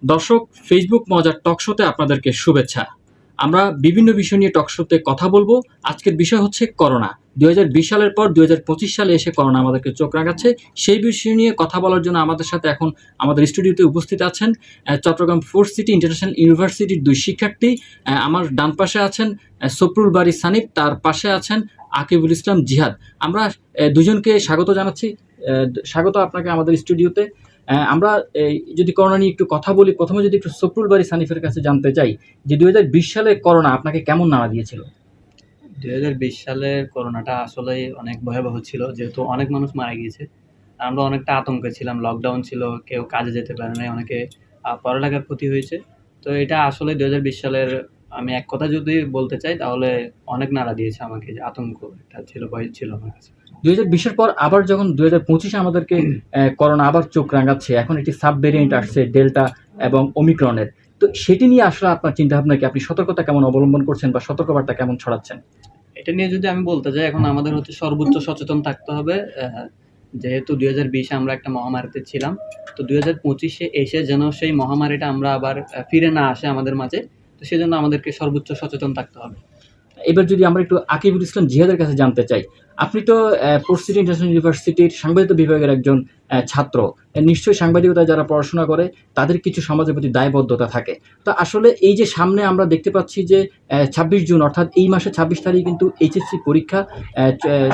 দর্শক, ফেসবুক মজার টক শোতে আপনাদেরকে শুভেচ্ছা। আমরা বিভিন্ন বিষয় নিয়ে টক শোতে কথা বলবো। আজকের বিষয় হচ্ছে করোনা। ২০২০ সালের পর ২০২৫ সালে এসে করোনা আমাদেরকে চোখ রাঙাচ্ছে। সেই বিষয় নিয়ে কথা বলার জন্য আমাদের সাথে এখন আমাদের স্টুডিওতে উপস্থিত আছেন চট্টগ্রাম ফোর্থ সিটি ইন্টারন্যাশনাল ইউনিভার্সিটির ২ শিক্ষার্থী। আমার ডান পাশে আছেন সফরুল বারী সানিফ, তার পাশে আছেন আকিবুল ইসলাম জিহাদ। আমরা দুজনকে স্বাগত জানাচ্ছি। স্বাগত আপনাকে আমাদের স্টুডিওতে। আমরা যদি করোনা নিয়ে একটু কথা বলি, প্রথমে যদি একটু সফরুল বারী সানিফের কাছে জানতে চাই যে ২০২০ সালে করোনা আপনাকে কেমন নাড়া দিয়েছিল? ২০২০ সালের করোনাটা আসলেই অনেক ভয়াবহ ছিল, যেহেতু অনেক মানুষ মারা গিয়েছে। আমরা অনেকটা আতঙ্কে ছিলাম, লকডাউন ছিল, কেউ কাজে যেতে পারে নাই, অনেকে পড়ালেখার ক্ষতি হয়েছে। তো এটা আসলে ২০২০ সালের, আমি এক কথা যদি বলতে চাই তাহলে অনেক নাড়া দিয়েছে আমাকে, যে আতঙ্ক একটা ছিল, ভয় ছিল আমার কাছে। ২০২০-এর পর আবার যখন ২০২৫-এ আমাদেরকে করোনা আবার চোখ রাঙাচ্ছে, এখন একটি সাব ভেরিয়েন্ট আসছে ডেল্টা এবং ওমিক্রনের। তো সেটি নিয়ে আসলে আপনার চিন্তাভাবনা কি? আপনি সতর্কতা কেমন অবলম্বন করছেন বা সতর্কবার্তা কেমন ছড়াচ্ছেন? এটা নিয়ে যদি আমি বলতে যাই, এখন আমাদের হচ্ছে সর্বোচ্চ সচেতন থাকতে হবে। যেহেতু ২০২০ আমরা একটা মহামারীতে ছিলাম, তো ২০২৫-এ এসে যেন সেই মহামারীটা আমরা আবার ফিরে না আসে আমাদের মাঝে, তো সেজন্য আমাদেরকে সর্বোচ্চ সচেতন থাকতে হবে। এবার যদি আমরা একটু আকিবুল ইসলাম জিহাদের কাছে জানতে চাই, আপনি তো ফোর্থ সিটি ইন্টারন্যাশনাল ইউনিভার্সিটির সাংবাদিকতা বিভাগের একজন ছাত্র। নিশ্চয়ই সাংবাদিকতায় যারা পড়াশোনা করে তাদের কিছু সমাজের প্রতি দায়বদ্ধতা থাকে। তো আসলে এই যে সামনে আমরা দেখতে পাচ্ছি যে ২৬ জুন অর্থাৎ এই মাসের ২৬ তারিখে কিন্তু এইচএসসি পরীক্ষা,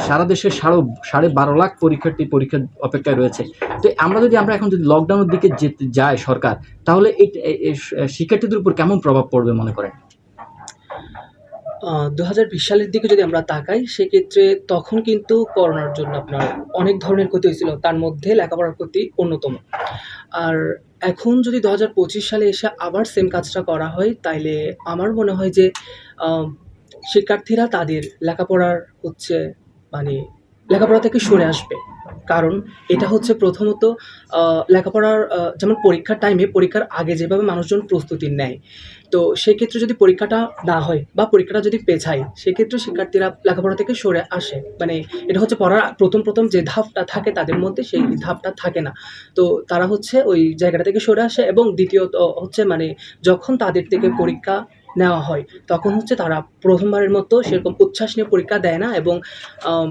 সারা দেশের ১২.৫ লাখ পরীক্ষার্থী পরীক্ষার অপেক্ষায় রয়েছে। তো আমরা এখন যদি লকডাউনের দিকে যেতে যায় সরকার, তাহলে এই শিক্ষার্থীদের উপর কেমন প্রভাব পড়বে মনে করেন? ২০২০ সালের দিকে যদি আমরা তাকাই, সেক্ষেত্রে তখন কিন্তু করোনার জন্য আপনার অনেক ধরনের ক্ষতি হয়েছিল। তার মধ্যে লেখাপড়ার ক্ষতি অন্যতম। আর এখন যদি ২০২৫ সালে এসে আবার সেম কাজটা করা হয়, তাইলে আমার মনে হয় যে আ শিক্ষার্থীরা তাদের লেখাপড়ার হচ্ছে মানে লেখাপড়া থেকে সরে আসবে। কারণ এটা হচ্ছে প্রথমত আ লেখাপড়ার যেমন পরীক্ষার টাইমে, পরীক্ষার আগে যেভাবে মানুষজন প্রস্তুতি নেয়, তো সেক্ষেত্রে যদি পরীক্ষাটা না হয় বা পরীক্ষাটা যদি পেছায়, সেক্ষেত্রে শিক্ষার্থীরা লেখাপড়া থেকে সরে আসে। মানে এটা হচ্ছে পড়ার প্রথম যে ধাপটা থাকে তাদের মধ্যে, সেই ধাপটা থাকে না। তো তারা হচ্ছে ওই জায়গাটা থেকে সরে আসে, এবং দ্বিতীয়ত হচ্ছে মানে যখন তাদের থেকে পরীক্ষা নেওয়া হয়, তখন হচ্ছে তারা ১ম বারের মতো সেরকম উচ্ছ্বাস নিয়ে পরীক্ষা দেয় না, এবং আম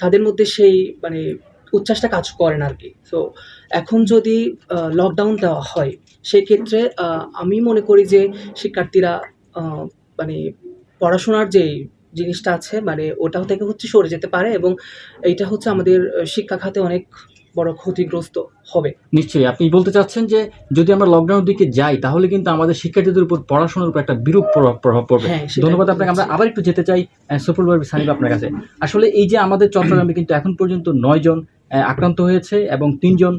তাদের মধ্যে সেই মানে উচ্ছ্বাসটা কাজ করে না আরকি। সো এখন যদি লকডাউন দেওয়া হয়, সেক্ষেত্রে আমি মনে করি যে শিক্ষার্থীরা আ মানে পড়াশোনার যেই জিনিসটা আছে, মানে ওটাও থেকে হচ্ছে সরে যেতে পারে, এবং এইটা হচ্ছে আমাদের শিক্ষা খাতে অনেক বড় ক্ষতিগ্রস্ত হবে। নিশ্চয়ই আপনি বলতে চাচ্ছেন যে যদি আমরা লকডাউনের দিকে যাই তাহলে কিন্তু আমাদের শিক্ষার্থীদের উপর পড়াশোনার উপর একটা বিরূপ প্রভাব পড়বে। হ্যাঁ, সেটাই ধন্যবাদ বলতে আপনাকে। আমরা চাচ্ছি। আবার একটু যেতে চাই সফরুল বারী সানিফ আপনার কাছে। আসলে এই যে আমাদের চট্টগ্রামে কিন্তু এখন পর্যন্ত ৯ জন আক্রান্ত হয়েছে এবং ৩ জন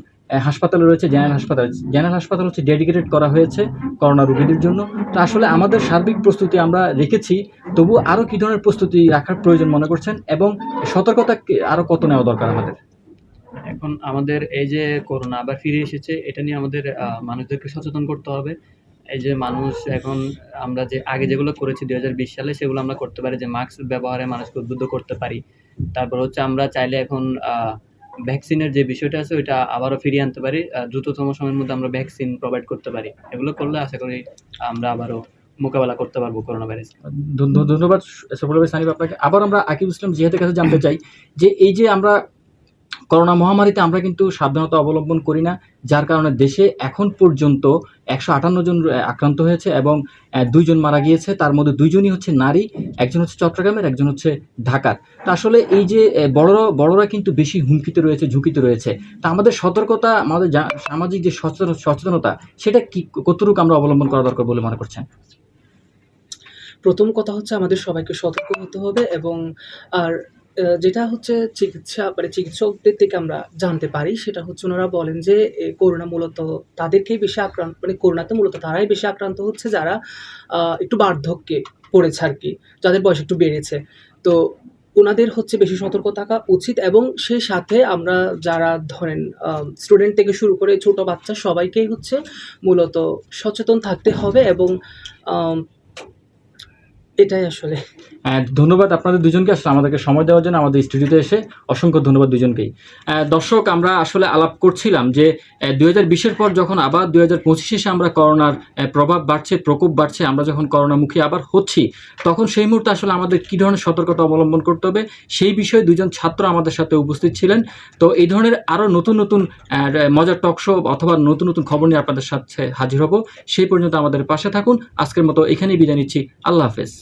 হাসপাতালে রয়েছে, জেনারেল হাসপাতাল। জেনারেল হাসপাতাল হচ্ছে ডেডিকেটেড করা হয়েছে করোনা রোগীদের জন্য। তো আসলে আমাদের সার্বিক প্রস্তুতি আমরা রেখেছি, তবুও আরও কী ধরনের প্রস্তুতি রাখার প্রয়োজন মনে করছেন এবং সতর্কতা আরও কত নেওয়া দরকার আমাদের? এখন আমাদের এই যে করোনা আবার ফিরে এসেছে, এটা নিয়ে আমাদের মানুষদেরকে সচেতন করতে হবে। এই যে মানুষ এখন, আমরা যে আগে যেগুলো করেছি ২০২০ সালে, সেগুলো আমরা করতে পারি, যে মাস্ক ব্যবহারে মানুষকে উদ্বুদ্ধ করতে পারি। তারপর হচ্ছে আমরা চাইলে এখন ভ্যাকসিনের যে বিষয়টা আছে ওইটা আবারও ফিরিয়ে আনতে পারি। দ্রুততম সময়ের মধ্যে আমরা ভ্যাকসিন প্রোভাইড করতে পারি। এগুলো করলে আশা করি আমরা আবারও মোকাবেলা করতে পারবো করোনা ভাইরাস। ধন্যবাদ সফরুল ভাই সানিফ আপনাকে। আবার আমরা আকিব ইসলাম জিহাদের কাছে জানতে চাই যে এই যে আমরা করোনা মহামারীতে আমরা কিন্তু সাবধানতা অবলম্বন করি না, যার কারণে দেশে এখন পর্যন্ত ১৫৮ জন আক্রান্ত হয়েছে এবং ২ জন মারা গিয়েছে। তার মধ্যে ২ জনই হচ্ছে নারী, একজন হচ্ছে চট্টগ্রামের, একজন হচ্ছে ঢাকার। তো আসলে এই যে বড়রা কিন্তু বেশি হুমকিতে রয়েছে, ঝুঁকিতে রয়েছে। তা আমাদের সতর্কতা, আমাদের সামাজিক যে সচেতনতা, সেটা কতটুকু আমরা অবলম্বন করা দরকার বলে মনে করছেন? প্রথম কথা হচ্ছে আমাদের সবাইকে সতর্ক হতে হবে, এবং আর যেটা হচ্ছে চিকিৎসকদের থেকে আমরা জানতে পারি, সেটা হচ্ছে ওনারা বলেন যে করোনা মূলত তাদেরকেই বেশি মানে করোনাতে মূলত তারাই বেশি আক্রান্ত হচ্ছে যারা একটু বার্ধক্যে পড়েছে আরকি, যাদের বয়স একটু বেড়েছে। তো উনাদের হচ্ছে বেশি সতর্ক থাকা উচিত, এবং সেই সাথে আমরা যারা ধরেন স্টুডেন্ট থেকে শুরু করে ছোট বাচ্চা সবাইকেই হচ্ছে মূলত সচেতন থাকতে হবে, এবং আম এটাই আসলে। ধন্যবাদ আপনাদের দুজনকে আসলে আমাদেরকে সময় দেওয়ার জন্য আমাদের স্টুডিওতে এসে অসংখ্য ধন্যবাদ দুজনকেই। দর্শক, আমরা আসলে আলাপ করছিলাম যে 2020-এর পর যখন আবার 2025 এসে আমরা করোনার প্রভাব বাড়ছে, প্রকোপ বাড়ছে, আমরা যখন করোনামুখী আবার হচ্ছি, তখন সেই মুহূর্তে আসলে আমাদের কী ধরনের সতর্কতা অবলম্বন করতে হবে সেই বিষয়ে দুজন ছাত্র আমাদের সাথে উপস্থিত ছিলেন। তো এই ধরনের আরও নতুন নতুন মজার টক শো অথবা নতুন নতুন খবর নিয়ে আপনাদের সাথে হাজির হব। সেই পর্যন্ত আমাদের পাশে থাকুন। আজকের মতো এখানেই বিদায় নিচ্ছি। আল্লাহ হাফেজ।